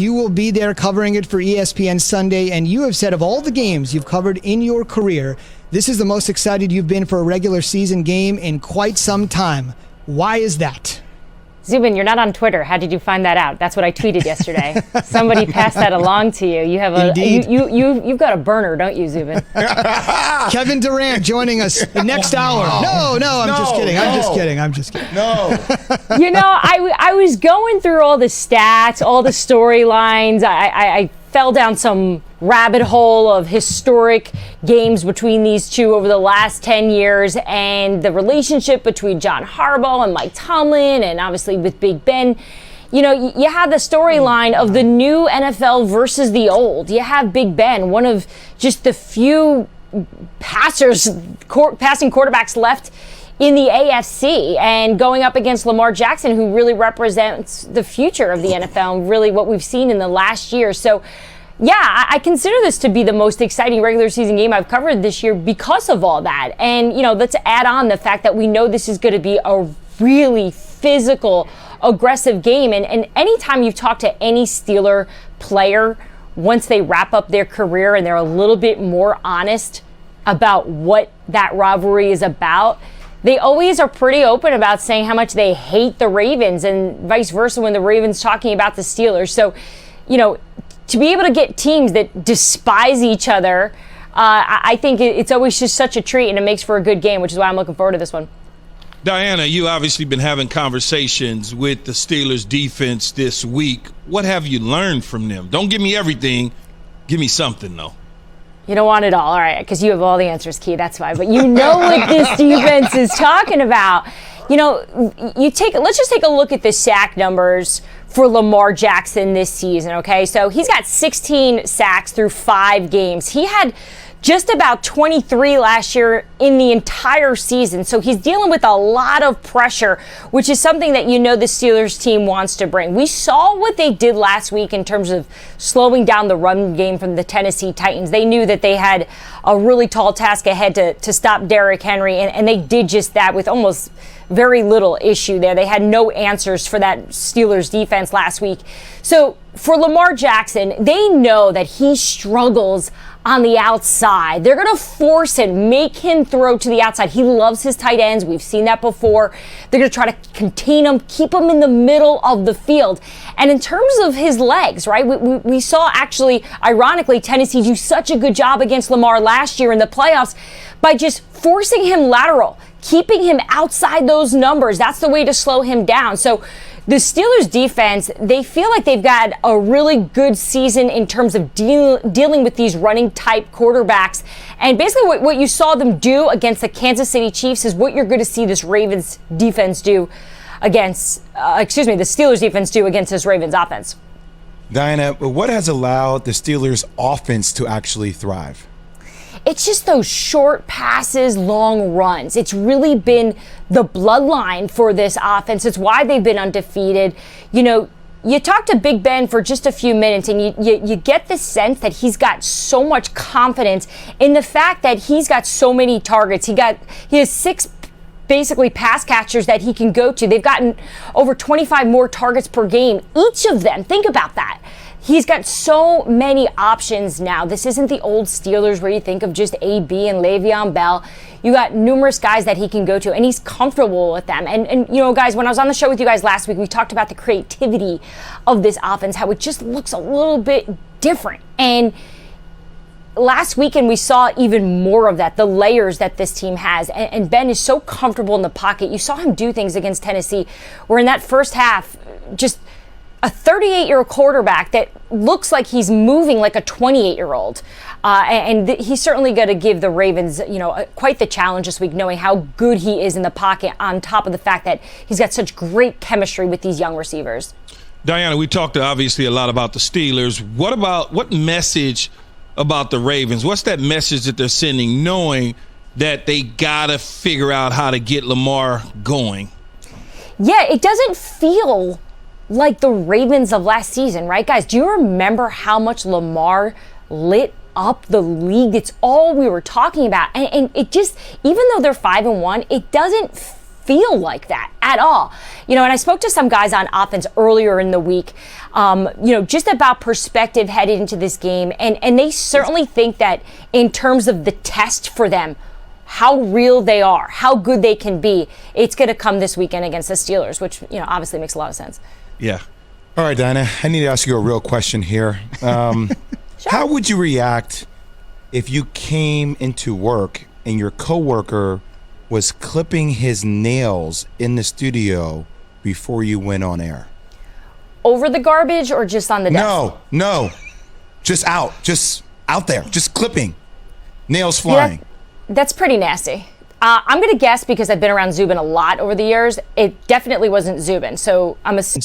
You will be there covering it for ESPN Sunday, and you have said of all the games you've covered in your career, this is the most excited you've been for a regular season game in quite some time. Why is that? Zubin, you're not on Twitter. How did you find that out? That's what I tweeted yesterday. Somebody passed that along to you. You have you've got a burner, don't you, Zubin? Kevin Durant joining us the next hour. No, I'm just kidding. No. You know, I was going through all the stats, all the storylines. I fell down some rabbit hole of historic games between these two over the last 10 years and the relationship between John Harbaugh and Mike Tomlin, and obviously with Big Ben. You know, you have the storyline of the new NFL versus the old. You have Big Ben, one of just the few passing quarterbacks left in the AFC, and going up against Lamar Jackson, who really represents the future of the NFL and really what we've seen in the last year. So, yeah, I consider this to be the most exciting regular season game I've covered this year because of all that. And, you know, let's add on the fact that we know this is going to be a really physical, aggressive game. And anytime you've talked to any Steeler player, once they wrap up their career and they're a little bit more honest about what that rivalry is about, they always are pretty open about saying how much they hate the Ravens, and vice versa when the Ravens talking about the Steelers. So, you know, to be able to get teams that despise each other, I think it's always just such a treat, and it makes for a good game, which is why I'm looking forward to this one. Diana, you obviously been having conversations with the Steelers defense this week. What have you learned from them? Don't give me everything. Give me something, though. You don't want it all right, because you have all the answers, Key. That's why. But you know what this defense is talking about. You know, let's just take a look at the sack numbers for Lamar Jackson this season, okay? So he's got 16 sacks through 5 games. He had just about 23 last year in the entire season. So he's dealing with a lot of pressure, which is something that you know the Steelers team wants to bring. We saw what they did last week in terms of slowing down the run game from the Tennessee Titans. They knew that they had a really tall task ahead to stop Derrick Henry, and they did just that with almost very little issue there. They had no answers for that Steelers defense last week. So for Lamar Jackson, they know that he struggles on the outside. They're going to force him, make him throw to the outside. He loves his tight ends. We've seen that before. They're going to try to contain him, keep him in the middle of the field. And in terms of his legs, right, we saw actually, ironically, Tennessee do such a good job against Lamar last year in the playoffs by just forcing him lateral, keeping him outside those numbers. That's the way to slow him down. So the Steelers defense, they feel like they've got a really good season in terms of dealing with these running type quarterbacks. And basically what you saw them do against the Kansas City Chiefs is what you're going to see this Ravens defense do against, the Steelers defense do against this Ravens offense. Diana, what has allowed the Steelers offense to actually thrive? It's just those short passes, long runs. It's really been the bloodline for this offense. It's why they've been undefeated. You know, you talk to Big Ben for just a few minutes and you get the sense that he's got so much confidence in the fact that he's got so many targets. He has 6 basically pass catchers that he can go to. They've gotten over 25 more targets per game. Each of them, think about that. He's got so many options now. This isn't the old Steelers where you think of just AB and Le'Veon Bell. You got numerous guys that he can go to, and he's comfortable with them. And you know, guys, when I was on the show with you guys last week, we talked about the creativity of this offense, how it just looks a little bit different. And last weekend, we saw even more of that, the layers that this team has. And Ben is so comfortable in the pocket. You saw him do things against Tennessee where in that first half, just a 38-year-old quarterback that looks like he's moving like a 28-year-old. He's certainly going to give the Ravens, quite the challenge this week, knowing how good he is in the pocket on top of the fact that he's got such great chemistry with these young receivers. Diana, we talked obviously a lot about the Steelers. What message about the Ravens? What's that message that they're sending, knowing that they got to figure out how to get Lamar going? Yeah, it doesn't feel like the Ravens of last season, right, guys? Do you remember how much Lamar lit up the league? It's all we were talking about. And it just, even though they're 5-1, it doesn't feel like that at all. And I spoke to some guys on offense earlier in the week, just about perspective headed into this game. And they certainly think that in terms of the test for them, how real they are, how good they can be, it's going to come this weekend against the Steelers, which, obviously makes a lot of sense. Yeah. All right, Dinah, I need to ask you a real question here. Sure. How would you react if you came into work and your coworker was clipping his nails in the studio before you went on air? Over the garbage or just on the desk? No. Just out there, just clipping. Nails flying. Yeah, that's pretty nasty. I'm going to guess, because I've been around Zubin a lot over the years, it definitely wasn't Zubin. So I'm a... So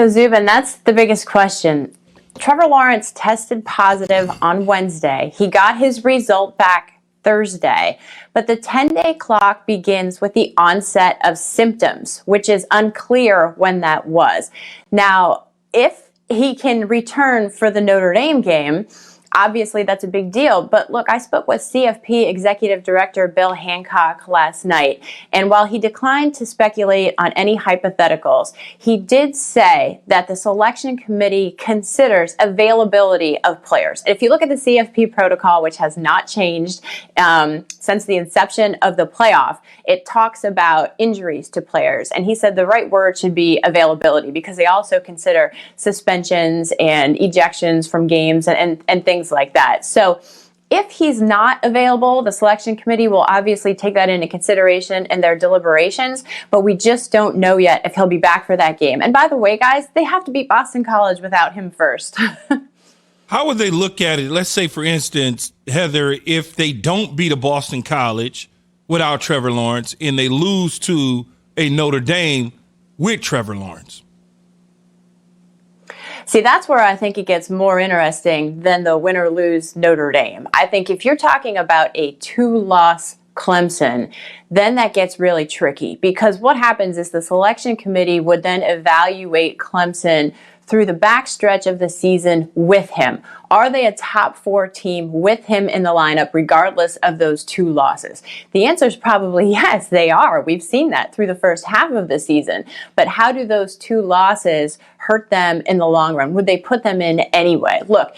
Zubin, that's the biggest question. Trevor Lawrence tested positive on Wednesday. He got his result back Thursday, but the 10-day clock begins with the onset of symptoms, which is unclear when that was. Now, if he can return for the Notre Dame game, obviously that's a big deal. But look, I spoke with CFP Executive Director Bill Hancock last night, and while he declined to speculate on any hypotheticals, he did say that the selection committee considers availability of players. If you look at the CFP protocol, which has not changed since the inception of the playoff, it talks about injuries to players. And he said the right word should be availability, because they also consider suspensions and ejections from games and things like that. So if he's not available, the selection committee will obviously take that into consideration in their deliberations, but we just don't know yet if he'll be back for that game. And by the way, guys, they have to beat Boston College without him first. How would they look at it? Let's say, for instance, Heather, if they don't beat a Boston College without Trevor Lawrence and they lose to a Notre Dame with Trevor Lawrence. See, that's where I think it gets more interesting than the win or lose Notre Dame. I think if you're talking about a 2-loss Clemson, then that gets really tricky, because what happens is the selection committee would then evaluate Clemson through the backstretch of the season with him. Are they a top 4 team with him in the lineup regardless of those 2 losses? The answer is probably yes, they are. We've seen that through the first half of the season. But how do those 2 losses hurt them in the long run? Would they put them in anyway? Look,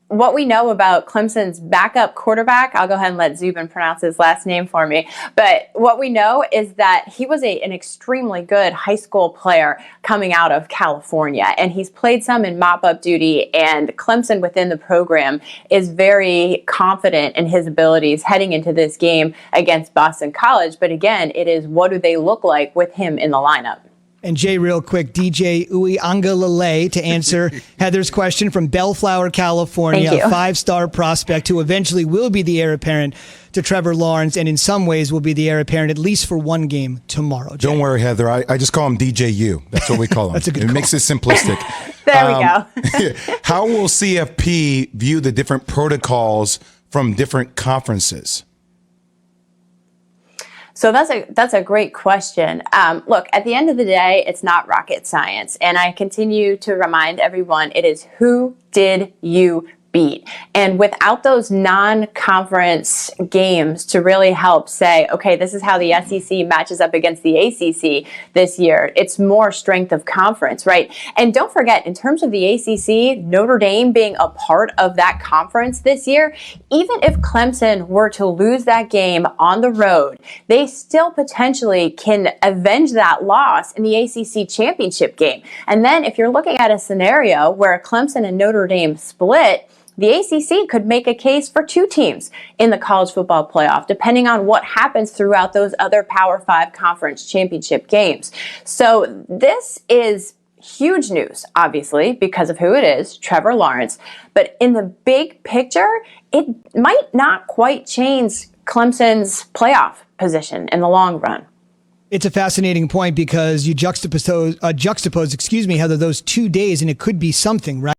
what we know about Clemson's backup quarterback, I'll go ahead and let Zubin pronounce his last name for me, but what we know is that he was an extremely good high school player coming out of California, and he's played some in mop-up duty, and Clemson within the program is very confident in his abilities heading into this game against Boston College. But again, it is, what do they look like with him in the lineup? And Jay, real quick, DJ Uiagalelei to answer Heather's question from Bellflower, California, a 5-star prospect who eventually will be the heir apparent to Trevor Lawrence, and in some ways will be the heir apparent at least for one game tomorrow. Jay. Don't worry, Heather. I just call him DJU. That's what we call him. That's a good It call. makes it simplistic. There we go. How will CFP view the different protocols from different conferences? So that's a great question. Look, at the end of the day, it's not rocket science. And I continue to remind everyone, it is who did you beat? And without those non-conference games to really help say, okay, this is how the SEC matches up against the ACC this year, it's more strength of conference, right? And don't forget, in terms of the ACC, Notre Dame being a part of that conference this year, even if Clemson were to lose that game on the road, they still potentially can avenge that loss in the ACC championship game. And then if you're looking at a scenario where Clemson and Notre Dame split, the ACC could make a case for 2 teams in the college football playoff, depending on what happens throughout those other Power 5 conference championship games. So this is huge news, obviously, because of who it is, Trevor Lawrence. But in the big picture, it might not quite change Clemson's playoff position in the long run. It's a fascinating point because you juxtapose, Heather, those 2 days, and it could be something, right?